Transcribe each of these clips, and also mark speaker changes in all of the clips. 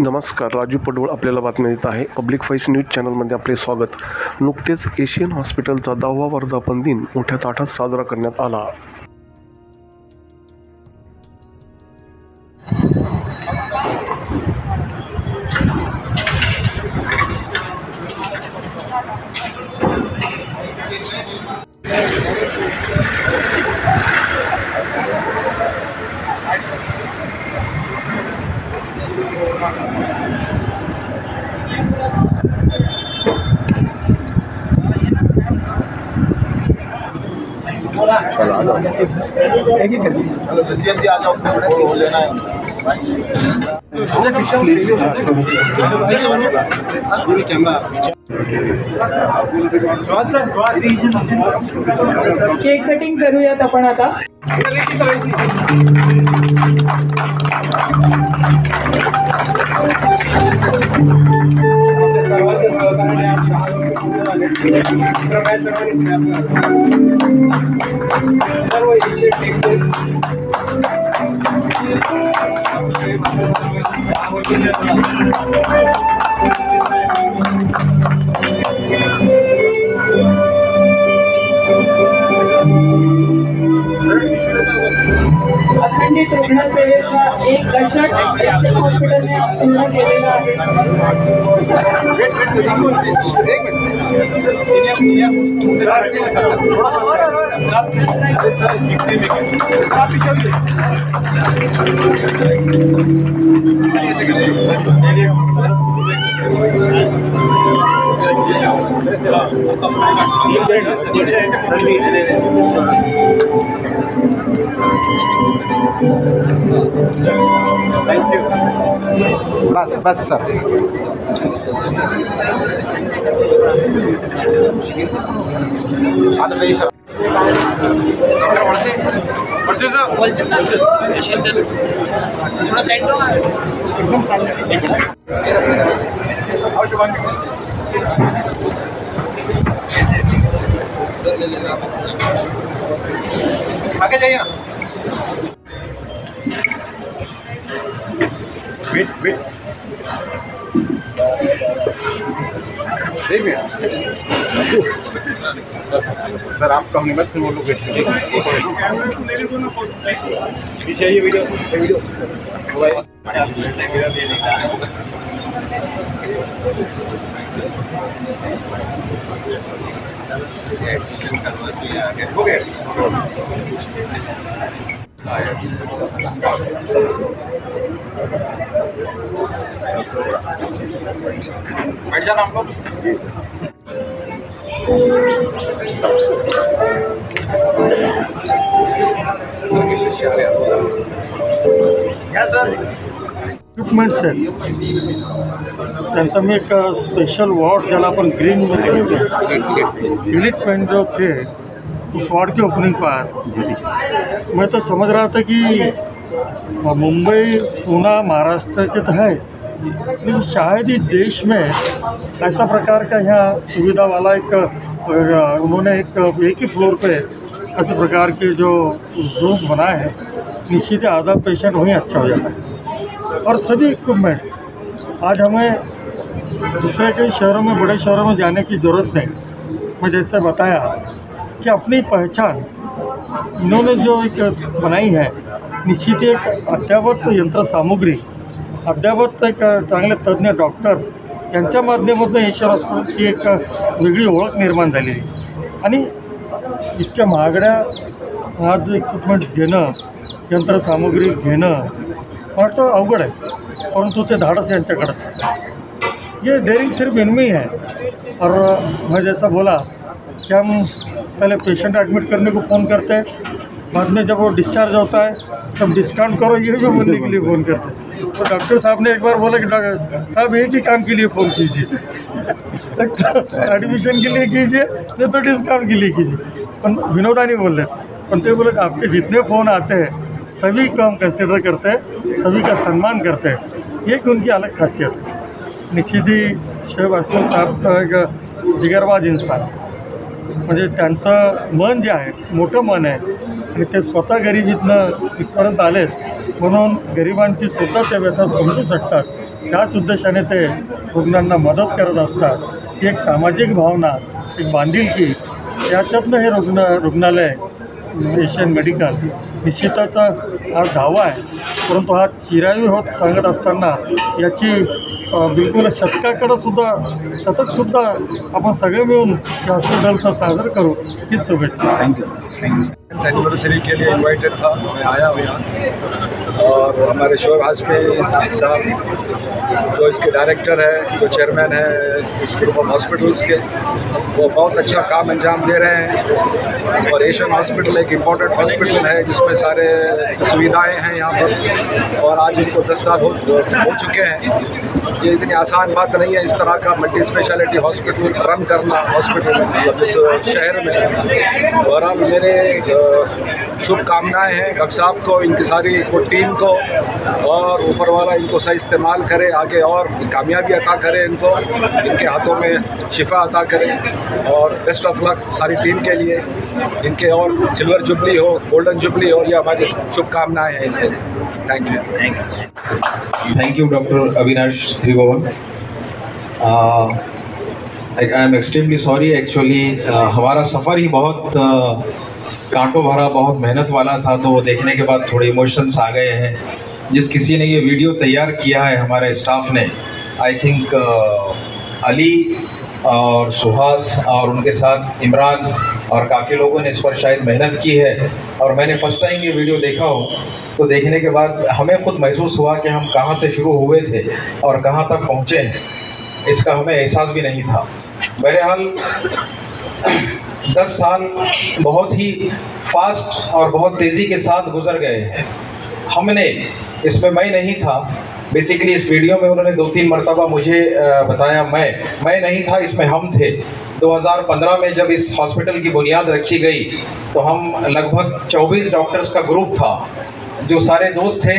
Speaker 1: नमस्कार, राजू पडवळ आपल्याला बातम्या देत आहे. पब्लिक व्हॉइस न्यूज चॅनलमध्ये आपले स्वागत. नुकतेच एशियन हॉस्पिटलचा 10वा वर्धापन दिन मोठ्या थाटात साजरा करण्यात आला.
Speaker 2: चलो आ जाओ, एक ही कर दी। चलो जल्दी जल्दी आ जाओ, हो लेना है। पूरी कैमरा
Speaker 3: केक कटिंग करूयात आपण आता. अखंडित रुग्णसेवेचा एक दशक हॉस्पिटलने पूर्ण केलेला आहे.
Speaker 2: Thank you. बस बस सर। आता सर
Speaker 4: सर थोड़ा साइड
Speaker 2: एकदम आगे जाइए ना। वेट वेट एक मिनट सर, आप कहने मत, फिर वो लोग वेट करेंगे। पीछे ये वीडियो हो गया। बैठ जाना हम लोग। सर के शिष्य आ रहे हैं। क्या सर
Speaker 5: इक्विपमेंट्स आहेत त्यांचा मी एक स्पेशल वॉर्ड ज्याला आपण ग्रीनमध्ये यूनिट पॉइंट जो थे उस वार्ड की ओपनिंग पर आया था। मैं तो समझ रहा था कि मुंबई पुणे महाराष्ट्र के तो है, लेकिन शायद ही देश में ऐसा प्रकार का यहाँ सुविधा वाला एक उन्होंने एक ही फ्लोर पे ऐसे प्रकार के जो रूम्स बनाए हैं, निश्चित आधा पेशेंट वहीं अच्छा हो जाता है। और सभी इक्विपमेंट्स आज हमें दूसरे के शहरों में, बड़े शहरों में जाने की ज़रूरत नहीं। मैं जैसे बताया कि अपनी पहचान इन्होंने जो एक बनाई है, निश्चित एक अद्ययावत यंत्रसामुग्री, अद्ययावत एक चांगले तज्ज्ञ डॉक्टर्स यांच्या माध्यमातून एशियन हॉस्पिटलची एक वेगळी ओळख निर्माण झालेली. आणि इतक्या महागड्या आज इक्विपमेंट्स घेणं, यंत्रसामुग्री घेणं वाटतं अवघड आहे, परंतु ते धाडस यांच्याकडंच है. ये डेयरिंग सिर्फ इनमें ही है. और मैं जैसा बोला कि हम पहले पेशेंट एडमिट करने को फ़ोन करते हैं, बाद में जब वो डिस्चार्ज होता है तब डिस्काउंट करो ये भी बोलने के लिए फ़ोन करते हैं. तो डॉक्टर साहब ने एक बार बोला कि डॉक्टर साहब एक ही काम के लिए फ़ोन कीजिए, एडमिशन के लिए कीजिए, नहीं तो डिस्काउंट के लिए कीजिए. पण विनोदानी बोल रहे, पण ते बोले आपके जितने फ़ोन आते हैं सभी को हम कंसिडर करते हैं, सभी का सम्मान करते हैं. ये कि उनकी अलग खासियत है. निश्चित ही शोएब अस्लम साहब एक जिगरबाज इंसान, म्हणजे त्यांचं मन जे आहे मोठं मन आहे आणि ते स्वतः गरिबीतनं इथपर्यंत आलेत, म्हणून गरिबांची सुद्धा ते व्यथा समजू शकतात. त्याच उद्देशाने ते रुग्णांना मदत करत असतात. ही एक सामाजिक भावना, एक बांधिलकी, याच्यातनं हे रुग्णालय एशियन मेडिकल निश्चितच हा धावा आहे. परंतु हा चिरायू होत सांगत असताना याची बिलकुल शतकाकडं सुद्धा आपण सगळे मिळून या हॉस्पिटलचा साजरा करू ही शुभेच्छा.
Speaker 2: Thank you. एनिवर्सरी के लिए इन्वाइटेड था, मैं आया हूँ यहाँ. और हमारे शोएब हाशमी साहब जो इसके डायरेक्टर है, जो चेयरमैन है इस ग्रुप ऑफ हॉस्पिटल्स के, वो बहुत अच्छा काम अंजाम दे रहे हैं. और एशियन हॉस्पिटल एक इम्पॉर्टेंट हॉस्पिटल है जिसमें सारे सुविधाएं हैं यहाँ पर. और आज इनको 10 साल हो चुके हैं. ये इतनी आसान बात नहीं है इस तरह का मल्टी स्पेशलिटी हॉस्पिटल रन करना हॉस्पिटल इस शहर में. बहरहाल मेरे शुभकामनाएँ हैं डॉक्टर साहब को, इनकी सारी टीम को, और ऊपर वाला इनको सही इस्तेमाल करे, आगे और कामयाबी अता करे, इनको इनके हाथों में शिफा अता करे. और बेस्ट ऑफ लक सारी टीम के लिए, इनके और सिल्वर जुबली हो, गोल्डन जुबली हो, ये हमारी शुभकामनाएँ हैं इनके लिए. Thank you.
Speaker 6: Thank you, Dr. Avinash Tribhuvan. I am extremely sorry actually. हमारा सफ़र ही बहुत कांटों भरा, बहुत मेहनत वाला था, तो वो देखने के बाद थोड़े इमोशंस आ गए हैं. जिस किसी ने ये वीडियो तैयार किया है हमारे स्टाफ ने, आई थिंक अली और सुहास और उनके साथ इमरान और काफ़ी लोगों ने इस पर शायद मेहनत की है. और मैंने फ़र्स्ट टाइम ये वीडियो देखा हो, तो देखने के बाद हमें खुद महसूस हुआ कि हम कहाँ से शुरू हुए थे और कहाँ तक पहुँचे हैं, इसका हमें एहसास भी नहीं था. बहरहाल 10 साल बहुत ही फास्ट और बहुत तेज़ी के साथ गुजर गए हैं. हमने इसमें, मैं नहीं था बेसिकली, इस वीडियो में उन्होंने 2-3 मरतबा मुझे बताया, मैं नहीं था, इसमें हम थे. 2015 में जब इस हॉस्पिटल की बुनियाद रखी गई तो हम लगभग 24 डॉक्टर्स का ग्रुप था, जो सारे दोस्त थे,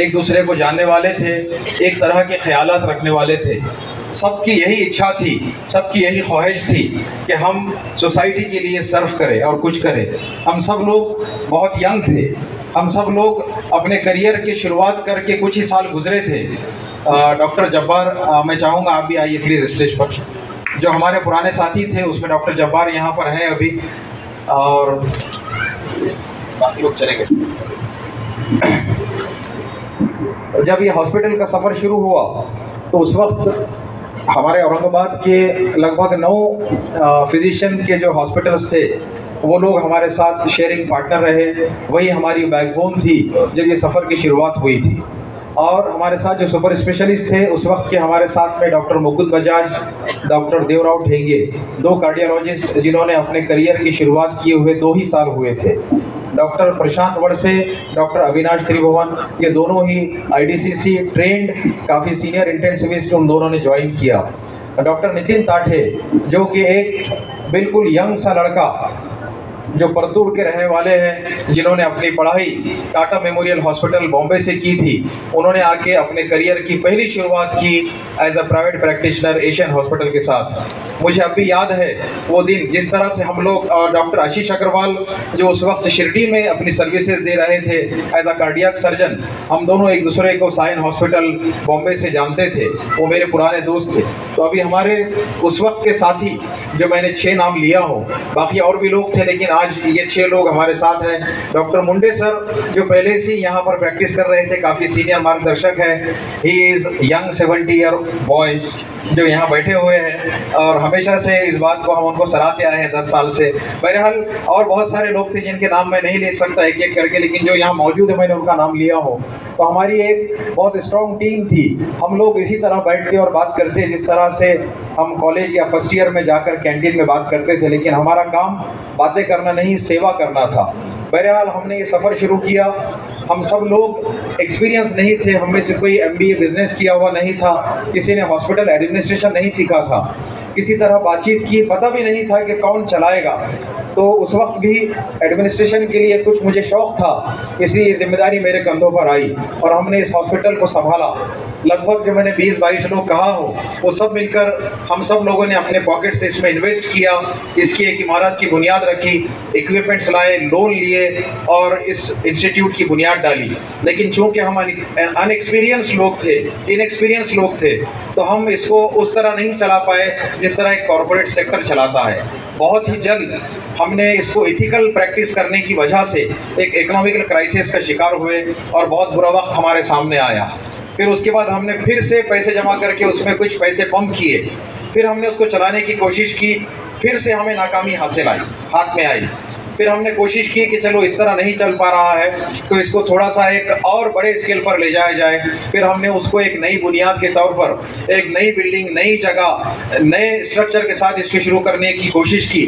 Speaker 6: एक दूसरे को जानने वाले थे, एक तरह के ख्यालात रखने वाले थे. सबकी यही इच्छा थी, सबकी यही ख्वाहिश थी कि हम सोसाइटी के लिए सर्व करें और कुछ करें. हम सब लोग बहुत यंग थे, हम सब लोग अपने करियर की शुरुआत करके कुछ ही साल गुजरे थे. डॉक्टर जब्बार, मैं चाहूँगा आप भी आइए प्लीज़ स्टेज पर. जो हमारे पुराने साथी थे उसमें डॉक्टर जब्बार यहाँ पर हैं अभी, और बाकी लोग चले गए. जब ये हॉस्पिटल का सफ़र शुरू हुआ तो उस वक्त हमारे औरंगाबाद के लगभग 9 फिजिशियन के जो हॉस्पिटल्स थे, वो लोग हमारे साथ शेयरिंग पार्टनर रहे. वही हमारी बैकबोन थी जब ये सफ़र की शुरुआत हुई थी. और हमारे साथ जो सुपर स्पेशलिस्ट थे उस वक्त के हमारे साथ में doctor Mukund Bajaj, doctor Devrao ठेंगे, 2 cardiologist जिन्होंने अपने करियर की शुरुआत किए हुए 2 ही साल हुए थे. डॉक्टर प्रशांत वड़से, डॉक्टर अविनाश त्रिभुवन, ये दोनों ही IDCC ट्रेंड काफ़ी सीनियर इंटेंसिविस्ट उन दोनों ने ज्वाइन किया. डॉक्टर नितिन ताठे जो कि एक बिल्कुल यंग सा लड़का जो परतूर के रहने वाले हैं, जिन्होंने अपनी पढ़ाई टाटा मेमोरियल हॉस्पिटल बॉम्बे से की थी, उन्होंने आके अपने करियर की पहली शुरुआत की as a private practitioner Asian hospital के साथ. मुझे अब भी याद है वो दिन, जिस तरह से हम लोग, और डॉक्टर आशीष अग्रवाल जो उस वक्त शिरडी में अपनी सर्विसेज दे रहे थे एज अ कार्डियक सर्जन, हम दोनों एक दूसरे को साइन हॉस्पिटल बॉम्बे से जानते थे, वो मेरे पुराने दोस्त थे. तो अभी हमारे उस वक्त के साथी जो मैंने 6 नाम लिया हो, बाकी और भी लोग थे, लेकिन आज ये 6 लोग हमारे साथ हैं. डॉक्टर मुंडे सर जो पहले से यहाँ पर प्रैक्टिस कर रहे थे, काफ़ी सीनियर मार्गदर्शक हैं. He is young 70 year boy जो यहाँ बैठे हुए हैं, और हमेशा से इस बात को हम उनको सराहते आए हैं 10 साल से. बहरहाल और बहुत सारे लोग थे जिनके नाम मैं नहीं ले सकता एक एक करके, लेकिन जो यहाँ मौजूद है मैंने उनका नाम लिया हो. तो हमारी एक बहुत स्ट्रॉन्ग टीम थी. हम लोग इसी तरह बैठते और बात करते जिस तरह से हम कॉलेज या फर्स्ट ईयर में जाकर कैंटीन में बात करते थे, लेकिन हमारा काम बातें करना नहीं, सेवा करना था. बहरहाल हमने ये सफ़र शुरू किया. हम सब लोग एक्सपीरियंस नहीं थे, हम में से कोई MBA बिजनेस किया हुआ नहीं था, किसी ने हॉस्पिटल एडमिनिस्ट्रेशन नहीं सीखा था, किसी तरह बातचीत की पता भी नहीं था कि कौन चलाएगा. तो उस वक्त भी एडमिनिस्ट्रेशन के लिए कुछ मुझे शौक़ था, इसलिए ये जिम्मेदारी मेरे कंधों पर आई और हमने इस हॉस्पिटल को संभाला. लगभग जो मैंने 20-22 लोग कहा हो, वो सब मिलकर हम सब लोगों ने अपने पॉकेट से इसमें इन्वेस्ट किया. इसकी एक इमारत की बुनियाद रखी, इक्विपमेंट्स लाए, लोन लिए और इस इंस्टीट्यूट की बुनियाद बुनियाद डाली। लेकिन चूंकि हम अनएक्सपीरियंस लोग थे, इनएक्सपीरियंस लोग थे, तो हम इसको उस तरह नहीं चला पाए जिस तरह एक कॉरपोरेट सेक्टर चलाता है। बहुत ही जल्द हमने इसको इथिकल प्रैक्टिस करने की वजह से एक इकोनॉमिकल क्राइसिस का शिकार हुए और बहुत बुरा वक्त हमारे सामने आया। फिर उसके बाद हमने फिर से पैसे जमा करके उसमें कुछ पैसे पंप किए, फिर हमने उसको चलाने की कोशिश की, फिर से हमें नाकामी हाथ में आई। फिर हमने कोशिश की कि चलो इस तरह नहीं चल पा रहा है तो इसको थोड़ा सा एक और बड़े स्केल पर ले जाया जाए। फिर हमने उसको एक नई बुनियाद के तौर पर एक नई बिल्डिंग, नई जगह, नए स्ट्रक्चर के साथ इसको शुरू करने की कोशिश की।